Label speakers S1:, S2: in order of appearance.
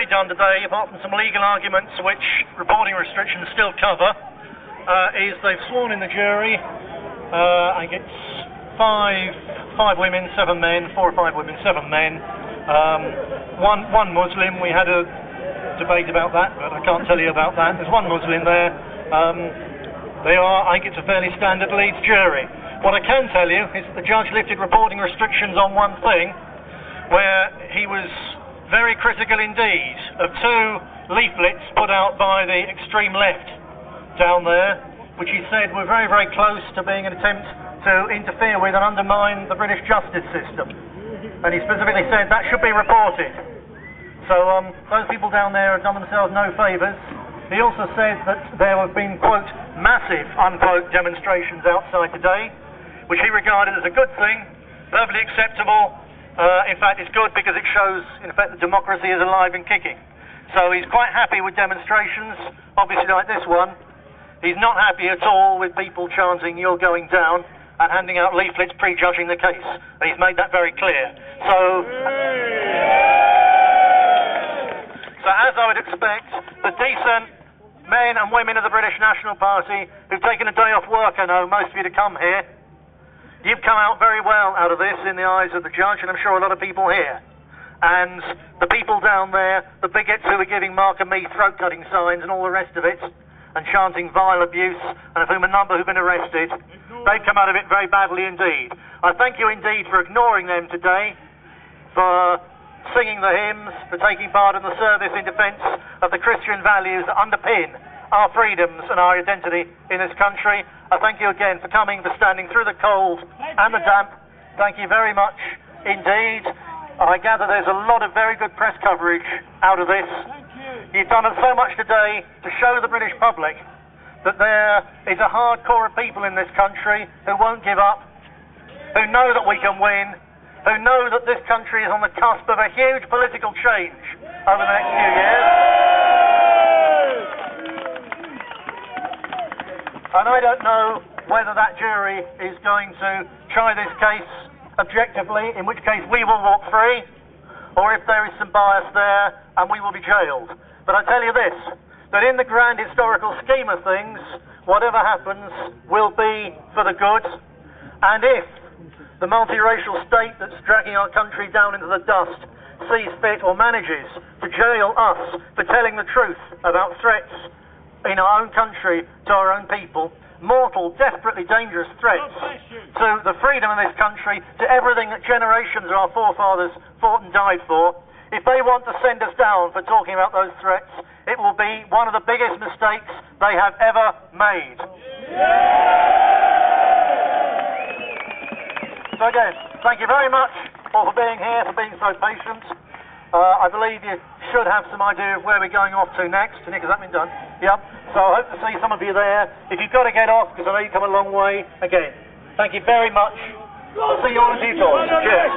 S1: done today, apart from some legal arguments which reporting restrictions still cover, is they've sworn in the jury. I think it's five women, 7 men, 4 or 5 women, 7 men. One Muslim. We had a debate about that, but I can't tell you about that. There's one Muslim there. I think it's a fairly standard Leeds jury. What I can tell you is that the judge lifted reporting restrictions on one thing, where he was very critical indeed of 2 leaflets put out by the extreme left down there, which he said were very, very close to being an attempt to interfere with and undermine the British justice system. And he specifically said that should be reported. So those people down there have done themselves no favours. He also said that there have been, quote, massive, unquote, demonstrations outside today, which he regarded as a good thing, perfectly acceptable. In fact, it's good because it shows, in fact, that democracy is alive and kicking. So he's quite happy with demonstrations, obviously like this one. He's not happy at all with people chanting, "You're going down," and handing out leaflets prejudging the case. And he's made that very clear. So as I would expect, the decent men and women of the British National Party who've taken a day off work, I know most of you to come here, you've come out very well out of this in the eyes of the judge, and I'm sure a lot of people here. And the people down there, the bigots who are giving Mark and me throat-cutting signs and all the rest of it, and chanting vile abuse, and of whom a number who've been arrested, they've come out of it very badly indeed. I thank you indeed for ignoring them today, for singing the hymns, for taking part in the service in defence of the Christian values that underpin our freedoms and our identity in this country. I thank you again for coming, for standing through the cold and the damp. Thank you very much indeed. I gather there's a lot of very good press coverage out of this. You've done so much today to show the British public that there is a hard core of people in this country who won't give up, who know that we can win, who know that this country is on the cusp of a huge political change over the next few years. And I don't know whether that jury is going to try this case objectively, in which case we will walk free, or if there is some bias there and we will be jailed. But I tell you this, that in the grand historical scheme of things, whatever happens will be for the good. And if the multiracial state that's dragging our country down into the dust sees fit or manages to jail us for telling the truth about threats in our own country to our own people, mortal, desperately dangerous threats to the freedom of this country, to everything that generations of our forefathers fought and died for, if they want to send us down for talking about those threats, it will be one of the biggest mistakes they have ever made. So again, thank you very much all for being here, for being so patient. I believe you should have some idea of where we're going off to next. Nick, has that been done? Yep. So I hope to see some of you there. If you've got to get off, because I know you've come a long way, again, thank you very much. I'll see you all in due course. Cheers.